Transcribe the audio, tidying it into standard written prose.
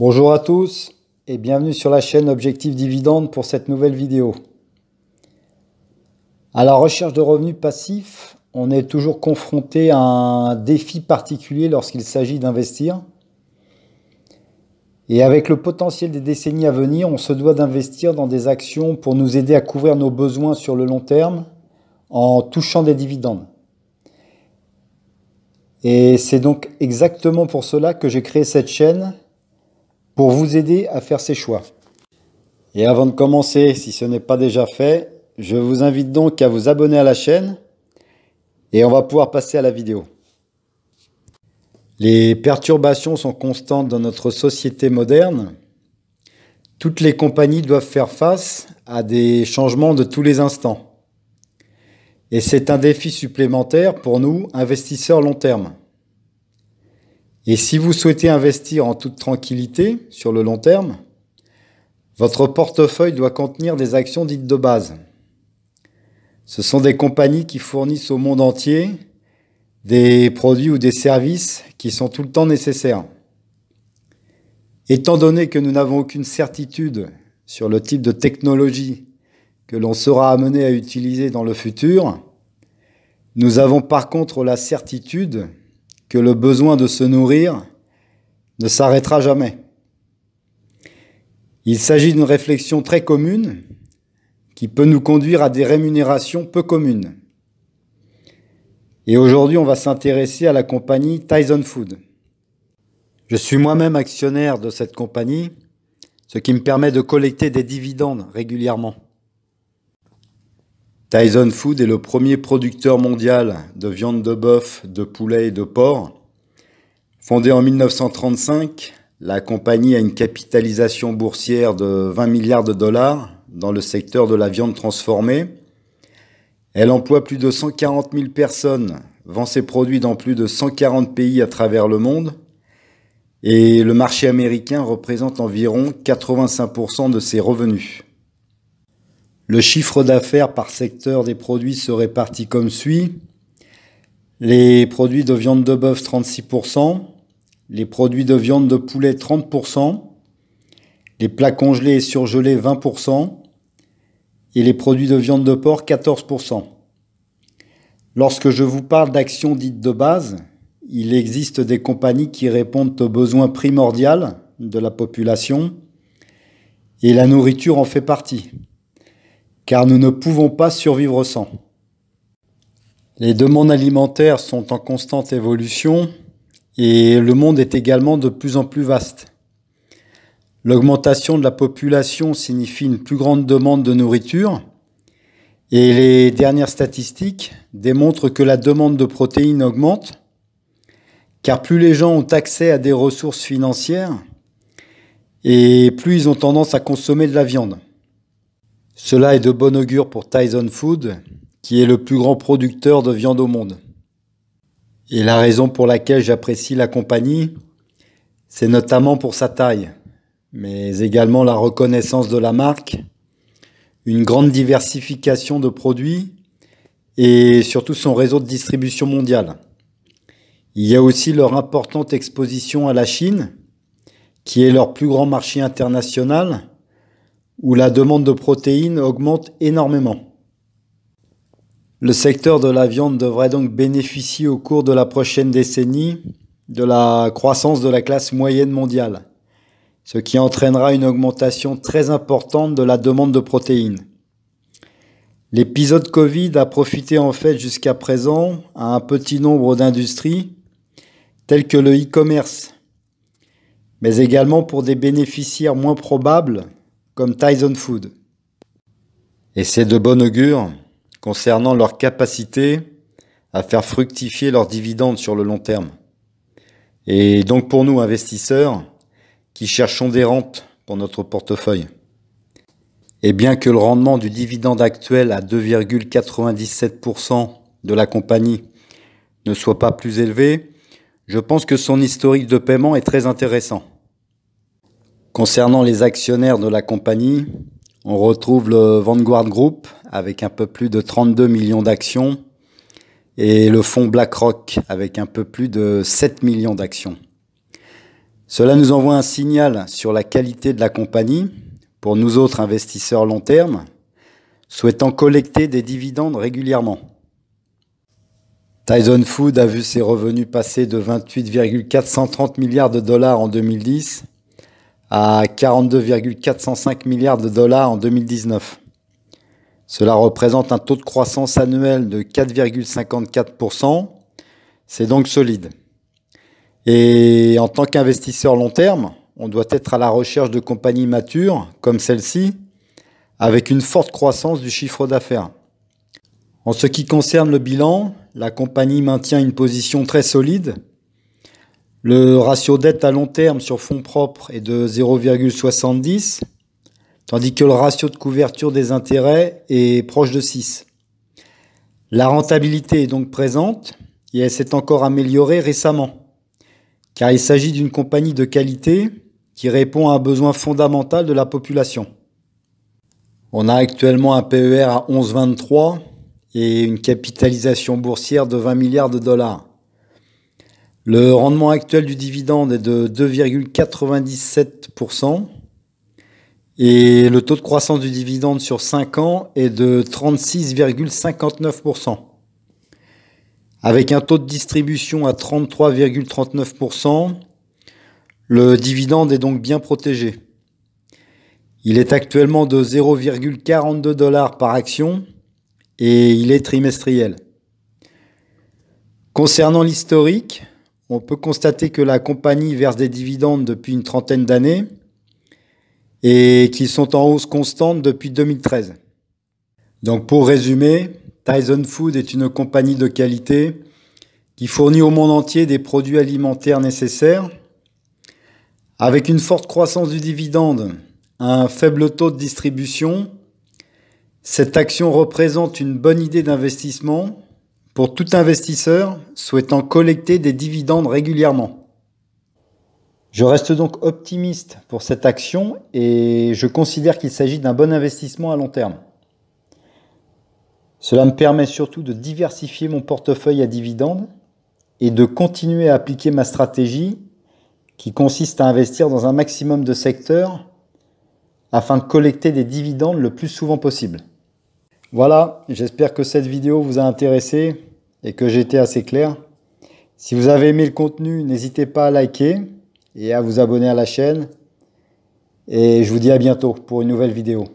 Bonjour à tous et bienvenue sur la chaîne Objectif Dividende pour cette nouvelle vidéo. À la recherche de revenus passifs, on est toujours confronté à un défi particulier lorsqu'il s'agit d'investir. Et avec le potentiel des décennies à venir, on se doit d'investir dans des actions pour nous aider à couvrir nos besoins sur le long terme en touchant des dividendes. Et c'est donc exactement pour cela que j'ai créé cette chaîne, pour vous aider à faire ces choix. Et avant de commencer, si ce n'est pas déjà fait, je vous invite donc à vous abonner à la chaîne et on va pouvoir passer à la vidéo. Les perturbations sont constantes dans notre société moderne. Toutes les compagnies doivent faire face à des changements de tous les instants. Et c'est un défi supplémentaire pour nous, investisseurs long terme. Et si vous souhaitez investir en toute tranquillité sur le long terme, votre portefeuille doit contenir des actions dites de base. Ce sont des compagnies qui fournissent au monde entier des produits ou des services qui sont tout le temps nécessaires. Étant donné que nous n'avons aucune certitude sur le type de technologie que l'on sera amené à utiliser dans le futur, nous avons par contre la certitude que le besoin de se nourrir ne s'arrêtera jamais. Il s'agit d'une réflexion très commune qui peut nous conduire à des rémunérations peu communes. Et aujourd'hui, on va s'intéresser à la compagnie Tyson Foods. Je suis moi-même actionnaire de cette compagnie, ce qui me permet de collecter des dividendes régulièrement. Tyson Foods est le premier producteur mondial de viande de bœuf, de poulet et de porc. Fondée en 1935, la compagnie a une capitalisation boursière de 20 milliards de dollars dans le secteur de la viande transformée. Elle emploie plus de 140 000 personnes, vend ses produits dans plus de 140 pays à travers le monde. Et le marché américain représente environ 85% de ses revenus. Le chiffre d'affaires par secteur des produits se répartit comme suit. Les produits de viande de bœuf 36%, les produits de viande de poulet 30%, les plats congelés et surgelés 20% et les produits de viande de porc 14%. Lorsque je vous parle d'actions dites de base, il existe des compagnies qui répondent aux besoins primordiaux de la population et la nourriture en fait partie, car nous ne pouvons pas survivre sans. Les demandes alimentaires sont en constante évolution et le monde est également de plus en plus vaste. L'augmentation de la population signifie une plus grande demande de nourriture et les dernières statistiques démontrent que la demande de protéines augmente, car plus les gens ont accès à des ressources financières et plus ils ont tendance à consommer de la viande. Cela est de bon augure pour Tyson Foods, qui est le plus grand producteur de viande au monde. Et la raison pour laquelle j'apprécie la compagnie, c'est notamment pour sa taille, mais également la reconnaissance de la marque, une grande diversification de produits et surtout son réseau de distribution mondiale. Il y a aussi leur importante exposition à la Chine, qui est leur plus grand marché international, où la demande de protéines augmente énormément. Le secteur de la viande devrait donc bénéficier au cours de la prochaine décennie de la croissance de la classe moyenne mondiale, ce qui entraînera une augmentation très importante de la demande de protéines. L'épisode Covid a profité en fait jusqu'à présent à un petit nombre d'industries telles que le e-commerce, mais également pour des bénéficiaires moins probables comme Tyson Foods. Et c'est de bon augure concernant leur capacité à faire fructifier leurs dividendes sur le long terme. Et donc pour nous, investisseurs, qui cherchons des rentes pour notre portefeuille. Et bien que le rendement du dividende actuel à 2,97% de la compagnie ne soit pas plus élevé, je pense que son historique de paiement est très intéressant. Concernant les actionnaires de la compagnie, on retrouve le Vanguard Group avec un peu plus de 32 millions d'actions et le fonds BlackRock avec un peu plus de 7 millions d'actions. Cela nous envoie un signal sur la qualité de la compagnie pour nous autres investisseurs long terme, souhaitant collecter des dividendes régulièrement. Tyson Foods a vu ses revenus passer de 28,430 milliards de dollars en 2010 à 42,405 milliards de dollars en 2019. Cela représente un taux de croissance annuel de 4,54%. C'est donc solide. Et en tant qu'investisseur long terme, on doit être à la recherche de compagnies matures, comme celle-ci, avec une forte croissance du chiffre d'affaires. En ce qui concerne le bilan, la compagnie maintient une position très solide. Le ratio dette à long terme sur fonds propres est de 0,70, tandis que le ratio de couverture des intérêts est proche de 6. La rentabilité est donc présente et elle s'est encore améliorée récemment, car il s'agit d'une compagnie de qualité qui répond à un besoin fondamental de la population. On a actuellement un PER à 11,23 et une capitalisation boursière de 20 milliards de dollars. Le rendement actuel du dividende est de 2,97%. Et le taux de croissance du dividende sur 5 ans est de 36,59%. Avec un taux de distribution à 33,39%, le dividende est donc bien protégé. Il est actuellement de 0,42 $ par action et il est trimestriel. Concernant l'historique, on peut constater que la compagnie verse des dividendes depuis une trentaine d'années et qui sont en hausse constante depuis 2013. Donc pour résumer, Tyson Foods est une compagnie de qualité qui fournit au monde entier des produits alimentaires nécessaires. Avec une forte croissance du dividende, un faible taux de distribution, cette action représente une bonne idée d'investissement pour tout investisseur souhaitant collecter des dividendes régulièrement. Je reste donc optimiste pour cette action et je considère qu'il s'agit d'un bon investissement à long terme. Cela me permet surtout de diversifier mon portefeuille à dividendes et de continuer à appliquer ma stratégie qui consiste à investir dans un maximum de secteurs afin de collecter des dividendes le plus souvent possible. Voilà, j'espère que cette vidéo vous a intéressé et que j'ai été assez clair. Si vous avez aimé le contenu, n'hésitez pas à liker et à vous abonner à la chaîne. Et je vous dis à bientôt pour une nouvelle vidéo.